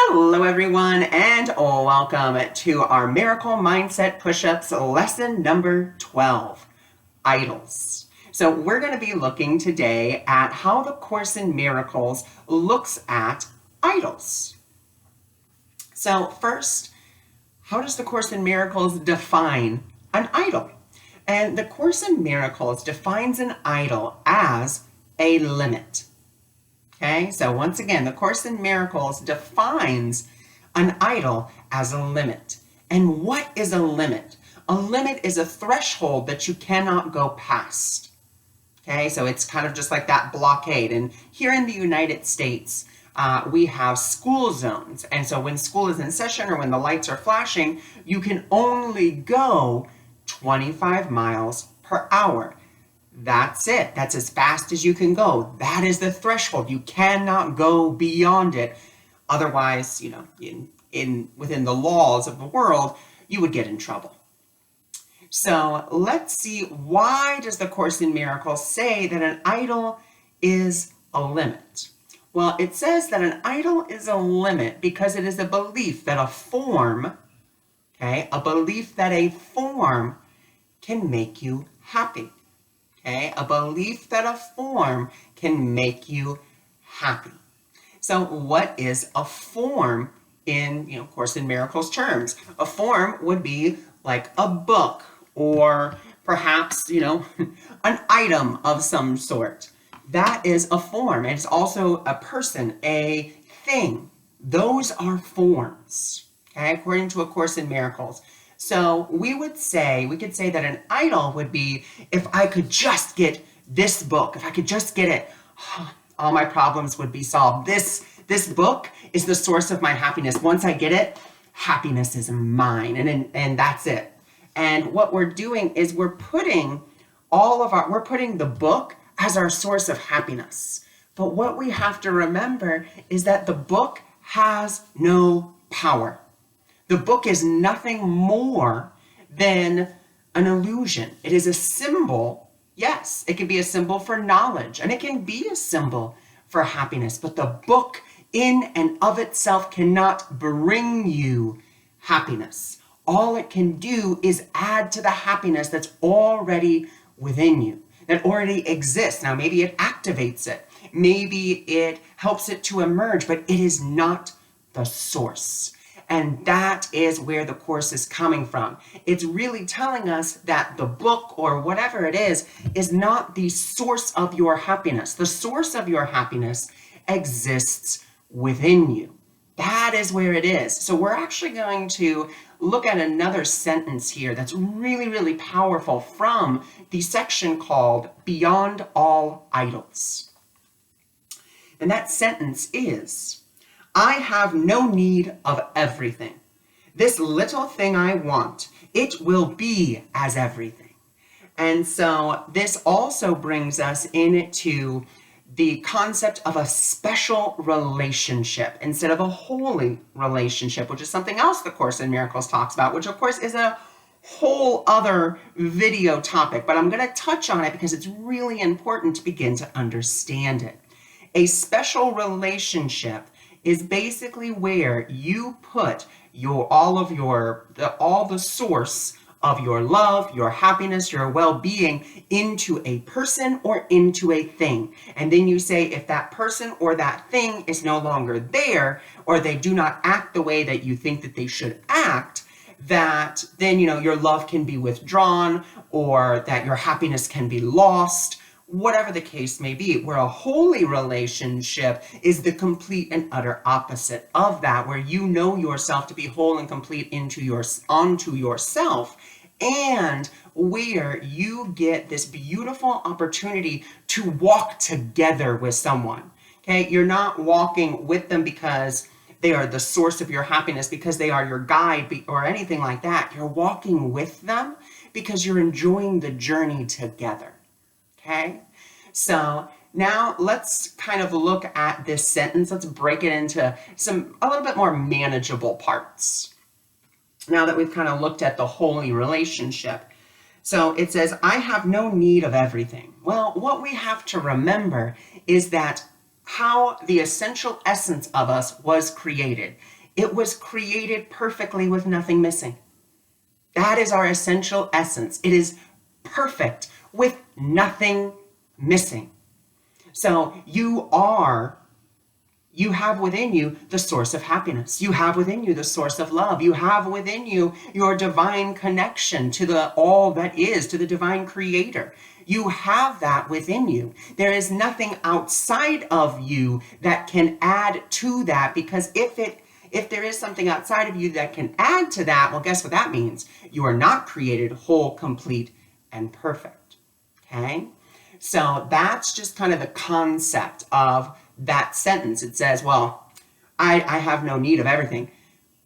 Hello everyone and welcome to our Miracle Mindset Push-Ups lesson number 12, idols. So we're going to be looking today at how the Course in Miracles looks at idols. So first, how does the Course in Miracles define an idol? And the Course in Miracles defines an idol as a limit. Okay, so once again, the Course in Miracles defines an idol as a limit. And what is a limit? A limit is a threshold that you cannot go past. Okay, so it's kind of just like that blockade. And here in the United States, we have school zones. And so when school is in session or when the lights are flashing, you can only go 25 miles per hour. That's it. That's as fast as you can go. That is the threshold. You cannot go beyond it. Otherwise, within the laws of the world, you would get in trouble. So let's see, why does the Course in Miracles say that an idol is a limit? Well, it says that an idol is a limit because it is a belief that a form can make you happy. Okay, a belief that a form can make you happy. So what is a form in, Course in Miracles terms? A form would be like a book or perhaps, an item of some sort. That is a form. It's also a person, a thing. Those are forms, okay, according to A Course in Miracles. So we could say that an idol would be, if I could just get this book, if I could just get it, all my problems would be solved. This book is the source of my happiness. Once I get it, happiness is mine, and that's it. And what we're doing is we're putting the book as our source of happiness. But what we have to remember is that the book has no power. The book is nothing more than an illusion. It is a symbol. Yes, it can be a symbol for knowledge, and it can be a symbol for happiness. But the book in and of itself cannot bring you happiness. All it can do is add to the happiness that's already within you, that already exists. Now, maybe it activates it. Maybe it helps it to emerge, but it is not the source. And that is where the Course is coming from. It's really telling us that the book or whatever it is not the source of your happiness. The source of your happiness exists within you. That is where it is. So we're actually going to look at another sentence here that's really, really powerful from the section called Beyond All Idols. And that sentence is, I have no need of everything. This little thing I want, it will be as everything. And so this also brings us into the concept of a special relationship instead of a holy relationship, which is something else the Course in Miracles talks about, which of course is a whole other video topic, but I'm going to touch on it because it's really important to begin to understand it. A special relationship is basically where you put all the source of your love, your happiness, your well-being into a person or into a thing. And then you say, if that person or that thing is no longer there, or they do not act the way that you think that they should act, that then, your love can be withdrawn, or that your happiness can be lost, whatever the case may be. Where a holy relationship is the complete and utter opposite of that, where you know yourself to be whole and complete onto yourself, and where you get this beautiful opportunity to walk together with someone. Okay, you're not walking with them because they are the source of your happiness, because they are your guide or anything like that. You're walking with them because you're enjoying the journey together. Okay, so now let's kind of look at this sentence. Let's break it into a little bit more manageable parts. Now that we've kind of looked at the holy relationship. So it says, I have no need of everything. Well, what we have to remember is that how the essential essence of us was created. It was created perfectly with nothing missing. That is our essential essence. It is perfect with nothing missing. So you have within you the source of happiness. You have within you the source of love. You have within you your divine connection to the all that is, to the divine creator. You have that within you. There is nothing outside of you that can add to that, because if there is something outside of you that can add to that, well, guess what that means? You are not created whole, complete, and perfect. Okay? So that's just kind of the concept of that sentence. It says, well, I have no need of everything.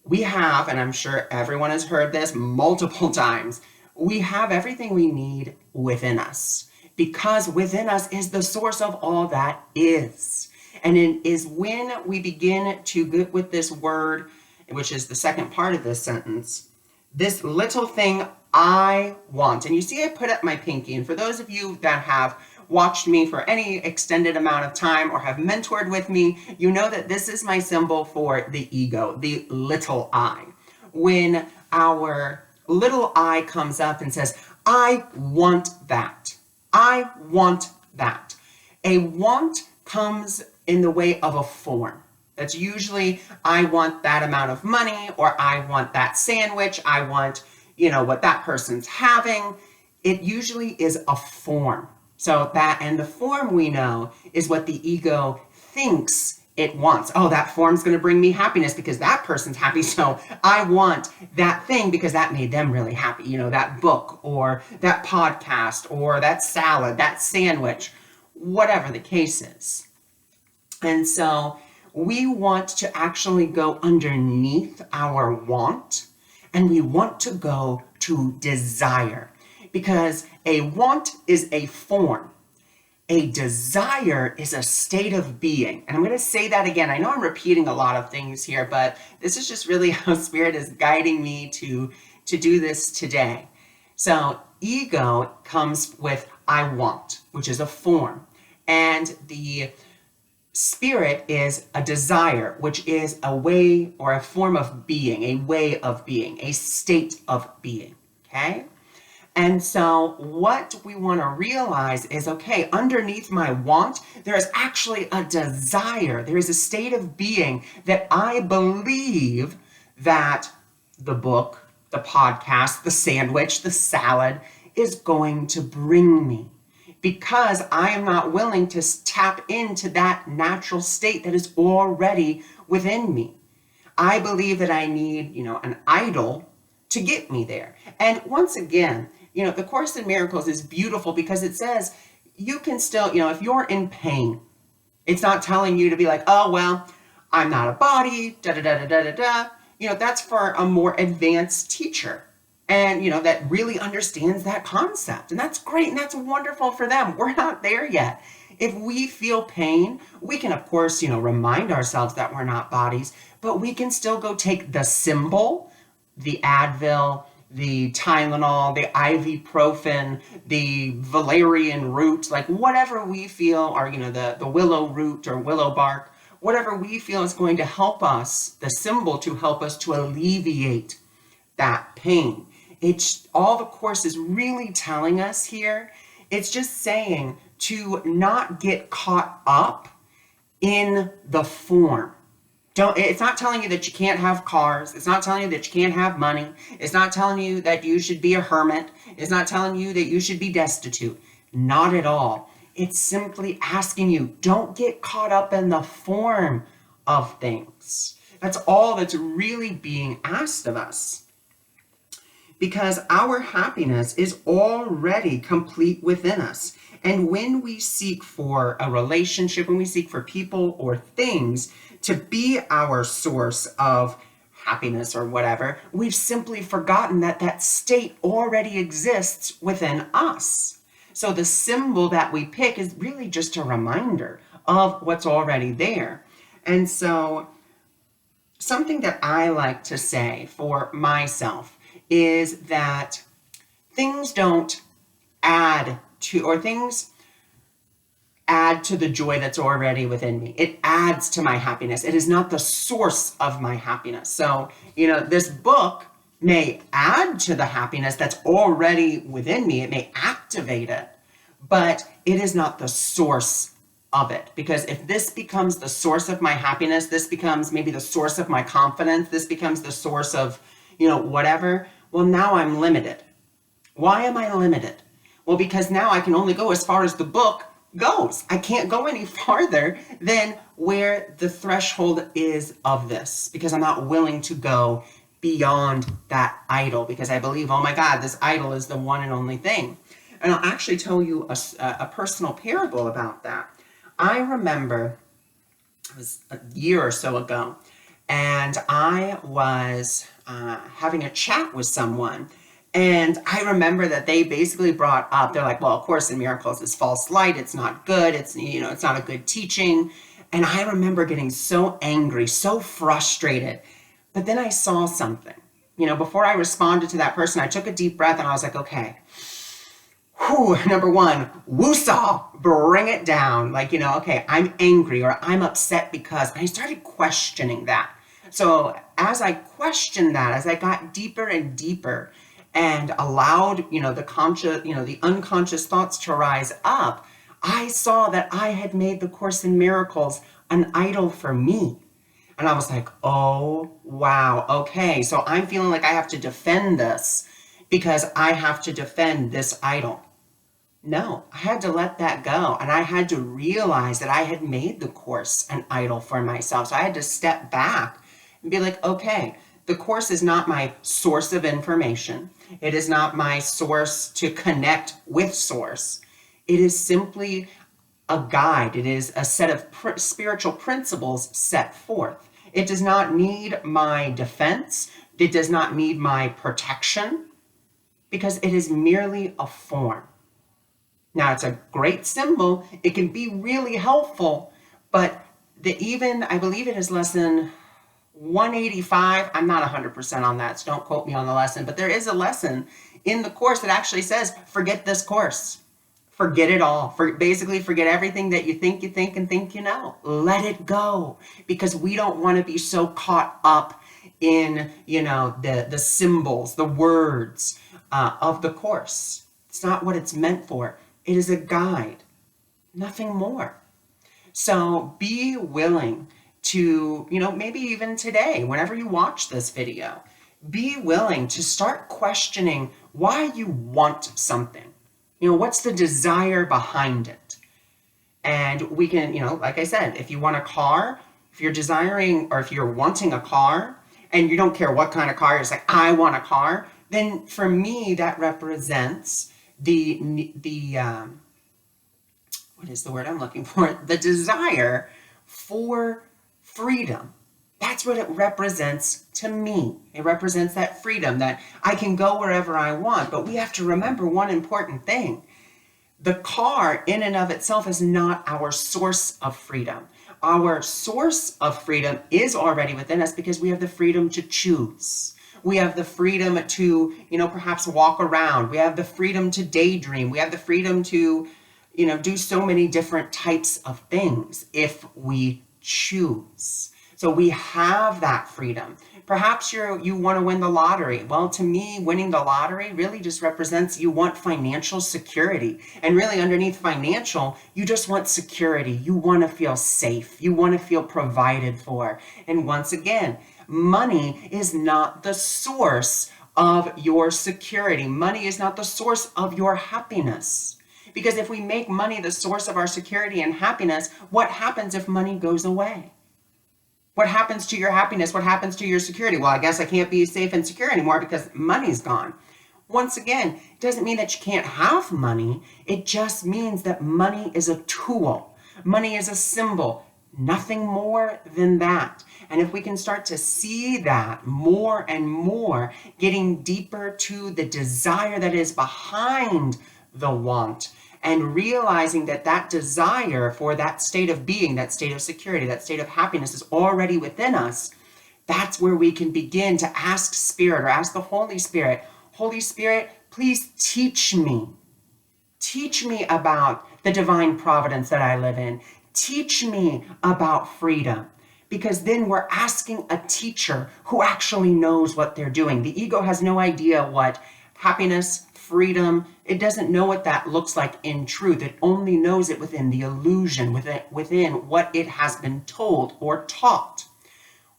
We have, and I'm sure everyone has heard this multiple times, we have everything we need within us, because within us is the source of all that is. And it is when we begin to get with this word, which is the second part of this sentence, this little thing I want. And you see I put up my pinky, and for those of you that have watched me for any extended amount of time or have mentored with me, you know that this is my symbol for the ego, the little I. When our little I comes up and says, I want that. I want that. A want comes in the way of a form. That's usually, I want that amount of money, or I want that sandwich, I want, what that person's having. It usually is a form. So that, and the form we know is what the ego thinks it wants. Oh, that form's going to bring me happiness because that person's happy. So I want that thing because that made them really happy. That book or that podcast or that salad, that sandwich, whatever the case is. And so we want to actually go underneath our want, and we want to go to desire, because a want is a form. A desire is a state of being. And I'm going to say that again. I know I'm repeating a lot of things here, but this is just really how Spirit is guiding me to do this today. So ego comes with I want, which is a form. And the Spirit is a desire, which is a way or a form of being, a way of being, a state of being. Okay? And so what we want to realize is, okay, underneath my want, there is actually a desire. There is a state of being that I believe that the book, the podcast, the sandwich, the salad is going to bring me, because I am not willing to tap into that natural state that is already within me. I believe that I need, an idol to get me there. And once again, the Course in Miracles is beautiful because it says you can still, if you're in pain, it's not telling you to be like, oh, well, I'm not a body, da-da-da-da-da-da-da. That's for a more advanced teacher. And, that really understands that concept. And that's great. And that's wonderful for them. We're not there yet. If we feel pain, we can, of course, remind ourselves that we're not bodies, but we can still go take the symbol, the Advil, the Tylenol, the ibuprofen, the valerian root, like whatever we feel, or, the willow root or willow bark, whatever we feel is going to help us, the symbol to help us to alleviate that pain. It's all the Course is really telling us here. It's just saying to not get caught up in the form. It's not telling you that you can't have cars. It's not telling you that you can't have money. It's not telling you that you should be a hermit. It's not telling you that you should be destitute. Not at all. It's simply asking you, don't get caught up in the form of things. That's all that's really being asked of us. Because our happiness is already complete within us. And when we seek for a relationship, when we seek for people or things to be our source of happiness or whatever, we've simply forgotten that that state already exists within us. So the symbol that we pick is really just a reminder of what's already there. And so something that I like to say for myself is that things don't add to, or things add to the joy that's already within me. It adds to my happiness. It is not the source of my happiness. So, this book may add to the happiness that's already within me. It may activate it, but it is not the source of it. Because if this becomes the source of my happiness, this becomes maybe the source of my confidence, this becomes the source of, whatever, well, now I'm limited. Why am I limited? Well, because now I can only go as far as the book goes. I can't go any farther than where the threshold is of this, because I'm not willing to go beyond that idol, because I believe, oh my God, this idol is the one and only thing. And I'll actually tell you a personal parable about that. I remember, it was a year or so ago, and I was having a chat with someone. And I remember that they basically brought up, they're like, well, A Course in Miracles is false light. It's not good. It's not a good teaching. And I remember getting so angry, so frustrated. But then I saw something. Before I responded to that person, I took a deep breath and I was like, okay, number one, woosah, bring it down. Okay, I'm angry or I'm upset because I started questioning that. So as I questioned that, as I got deeper and deeper, and allowed, the unconscious thoughts to rise up, I saw that I had made the Course in Miracles an idol for me. And I was like, oh, wow, okay. So I'm feeling like I have to defend this because I have to defend this idol. No, I had to let that go. And I had to realize that I had made the Course an idol for myself. So I had to step back and be like, okay, the Course is not my source of information. It is not my source to connect with Source. It is simply a guide. It is a set of spiritual principles set forth. It does not need my defense. It does not need my protection, because it is merely a form. Now, it's a great symbol. It can be really helpful, but I believe it is lesson 185, I'm not 100% on that, so don't quote me on the lesson, but there is a lesson in the Course that actually says, forget this Course. Forget it all. Basically, forget everything that you think and think you know. Let it go, because we don't want to be so caught up in, the symbols, the words of the Course. It's not what it's meant for. It is a guide, nothing more. So be willing to, maybe even today, whenever you watch this video, be willing to start questioning why you want something. What's the desire behind it? And we can, like I said, if you want a car, if you're desiring, or if you're wanting a car, and you don't care what kind of car, you're just like, I want a car, then for me, that represents what is the word I'm looking for? The desire for freedom. That's what it represents to me. It represents that freedom, that I can go wherever I want. But we have to remember one important thing. The car in and of itself is not our source of freedom. Our source of freedom is already within us, because we have the freedom to choose. We have the freedom to, perhaps walk around. We have the freedom to daydream. We have the freedom to, do so many different types of things if we choose. So we have that freedom. Perhaps you want to win the lottery. Well, to me, winning the lottery really just represents you want financial security. And really underneath financial, you just want security. You want to feel safe. You want to feel provided for. And once again, money is not the source of your security. Money is not the source of your happiness. Because if we make money the source of our security and happiness, what happens if money goes away? What happens to your happiness? What happens to your security? Well, I guess I can't be safe and secure anymore because money's gone. Once again, it doesn't mean that you can't have money. It just means that money is a tool. Money is a symbol. Nothing more than that. And if we can start to see that more and more, getting deeper to the desire that is behind the want, and realizing that that desire for that state of being, that state of security, that state of happiness is already within us, that's where we can begin to ask Spirit, or ask the Holy Spirit, Holy Spirit, please teach me Teach me about the divine providence that I live in. Teach me about freedom. Because then we're asking a teacher who actually knows what they're doing. The ego has no idea what happiness, freedom, it doesn't know what that looks like in truth. It only knows it within the illusion, within what it has been told or taught.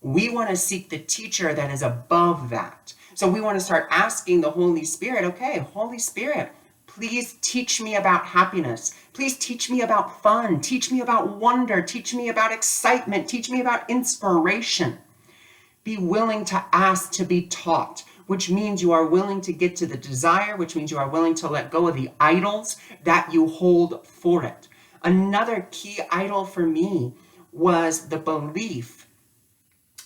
We want to seek the teacher that is above that. So we want to start asking the Holy Spirit, okay, Holy Spirit, please teach me about happiness. Please teach me about fun. Teach me about wonder. Teach me about excitement. Teach me about inspiration. Be willing to ask to be taught, which means you are willing to get to the desire, which means you are willing to let go of the idols that you hold for it. Another key idol for me was the belief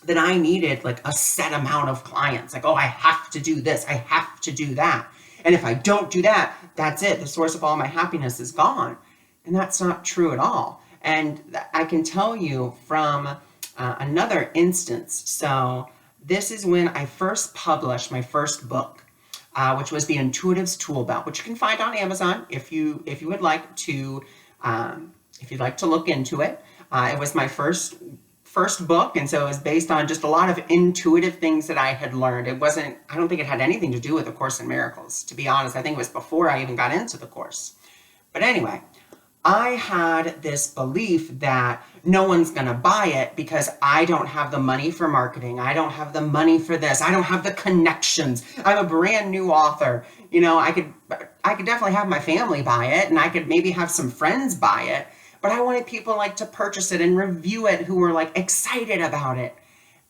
that I needed like a set amount of clients. Like, oh, I have to do this. I have to do that. And if I don't do that, that's it. The source of all my happiness is gone. And that's not true at all. And I can tell you from another instance. So this is when I first published my first book, which was The Intuitive's Tool Belt, which you can find on Amazon if you would like to, if you'd like to look into it. It was my first book, and so it was based on just a lot of intuitive things that I had learned. It wasn't, I don't think it had anything to do with A Course in Miracles, to be honest. I think it was before I even got into the course. But anyway, I had this belief that no one's going to buy it because I don't have the money for marketing. I don't have the money for this. I don't have the connections. I'm a brand new author. You know, I could definitely have my family buy it, and I could maybe have some friends buy it. But I wanted people like to purchase it and review it who were like excited about it.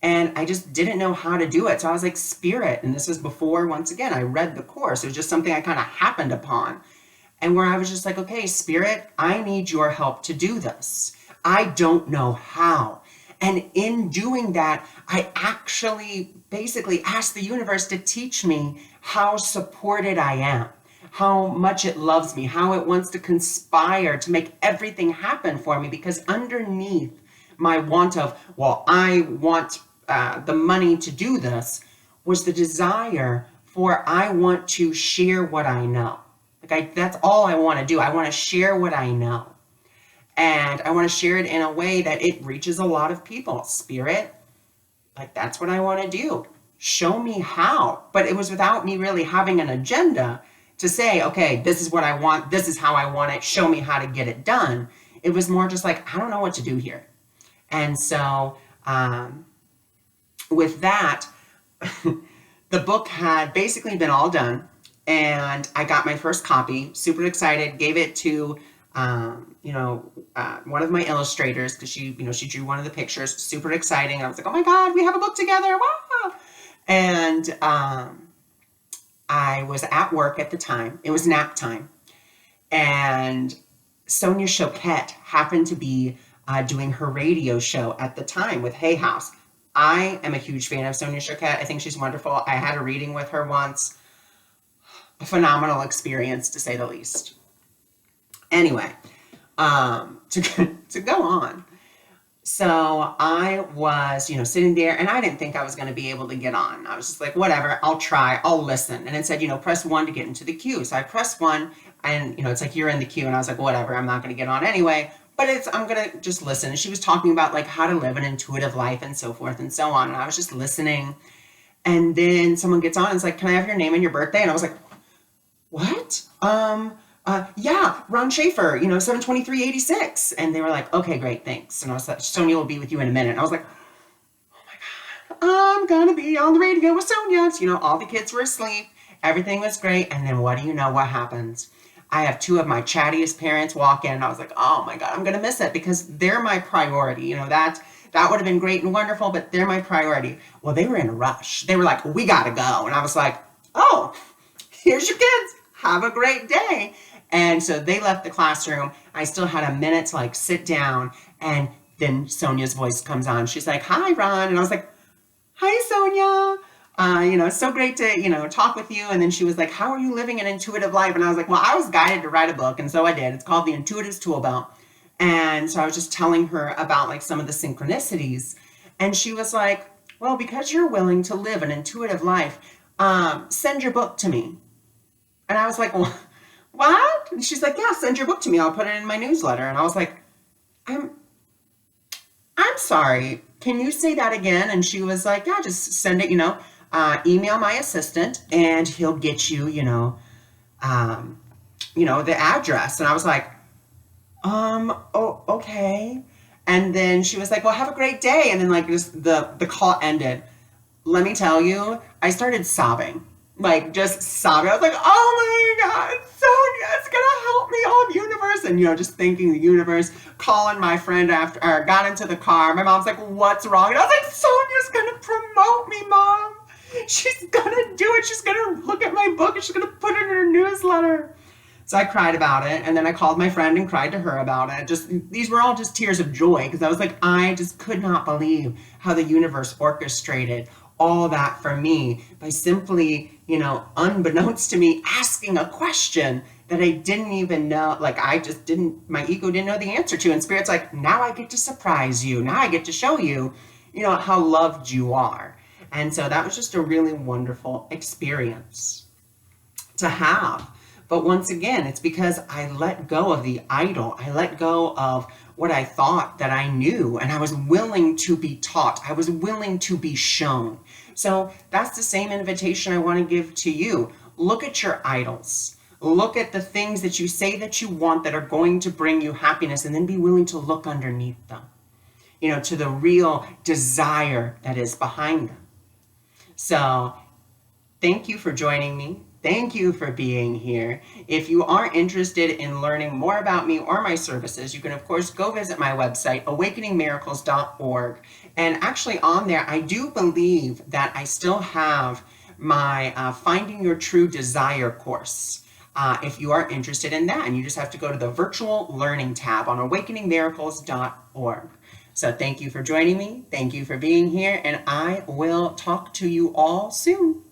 And I just didn't know how to do it. So I was like, Spirit. And this was before, once again, I read the course. It was just something I kind of happened upon. And where I was just like, okay, Spirit, I need your help to do this. I don't know how. And in doing that, I actually basically asked the universe to teach me how supported I am, how much it loves me, how it wants to conspire to make everything happen for me. Because underneath my want of, well, I want the money to do this, was the desire for I want to share what I know. That's all I want to do. I want to share what I know. And I want to share it in a way that it reaches a lot of people. Spirit, like that's what I want to do. Show me how. But it was without me really having an agenda to say, okay, this is what I want. This is how I want it. Show me how to get it done. It was more just like, I don't know what to do here. And so with that, the book had basically been all done. And I got my first copy, super excited, gave it to, one of my illustrators because she drew one of the pictures, super exciting. I was like, oh my God, we have a book together. Wow. And I was at work at the time. It was nap time. And Sonia Choquette happened to be doing her radio show at the time with Hay House. I am a huge fan of Sonia Choquette. I think she's wonderful. I had a reading with her once. A phenomenal experience, to say the least. Anyway, to go on. So I was, sitting there, and I didn't think I was going to be able to get on. I was just like, whatever, I'll try, I'll listen. And it said, press 1 to get into the queue. So I pressed 1, and, it's like, you're in the queue. And I was like, whatever, I'm not going to get on anyway. But I'm going to just listen. And she was talking about, like, how to live an intuitive life and so forth and so on. And I was just listening. And then someone gets on and is like, can I have your name and your birthday? And I was like, what? Yeah, Ron Schaefer, 7/23/86. And they were like, okay, great, thanks. And I was like, Sonia will be with you in a minute. And I was like, oh my God, I'm gonna be on the radio with Sonia. So, all the kids were asleep. Everything was great. And then what do you know what happens? I have 2 of my chattiest parents walk in, and I was like, oh my God, I'm gonna miss it because they're my priority. That would have been great and wonderful, but they're my priority. Well, they were in a rush. They were like, we gotta go. And I was like, oh, here's your kids. Have a great day. And so they left the classroom. I still had a minute to sit down. And then Sonia's voice comes on. She's like, hi, Ron. And I was like, hi, Sonia. It's so great to, talk with you. And then she was like, how are you living an intuitive life? And I was like, well, I was guided to write a book. And so I did. It's called The Intuitive's Tool Belt. And so I was just telling her about some of the synchronicities. And she was like, well, because you're willing to live an intuitive life, send your book to me. And I was like, well, what? And she's like, yeah, send your book to me. I'll put it in my newsletter. And I was like, I'm sorry. Can you say that again? And she was like, yeah, just send it, email my assistant and he'll get you, um, the address. And I was like, oh, okay. And then she was like, well, have a great day. And then like just the call ended. Let me tell you, I started sobbing, like just sobbing. I was like, oh my God, Sonia's gonna help me, oh universe. And just thanking the universe, calling my friend after, or got into the car. My mom's like, what's wrong? And I was like, Sonia's gonna promote me, Mom. She's gonna do it. She's gonna look at my book and she's gonna put it in her newsletter. So I cried about it, and then I called my friend and cried to her about it. These were all just tears of joy, because I was like, I just could not believe how the universe orchestrated all that for me by simply, unbeknownst to me, asking a question that I didn't even know, like my ego didn't know the answer to. And Spirit's like, now I get to surprise you. Now I get to show you, how loved you are. And so that was just a really wonderful experience to have. But once again, it's because I let go of the idol. I let go of what I thought that I knew, and I was willing to be taught. I was willing to be shown. So that's the same invitation I want to give to you. Look at your idols. Look at the things that you say that you want that are going to bring you happiness, and then be willing to look underneath them, to the real desire that is behind them. So thank you for joining me. Thank you for being here. If you are interested in learning more about me or my services, you can of course go visit my website, awakeningmiracles.org. And actually on there, I do believe that I still have my Finding Your True Desire course. If you are interested in that, and you just have to go to the virtual learning tab on awakeningmiracles.org. So thank you for joining me. Thank you for being here, and I will talk to you all soon.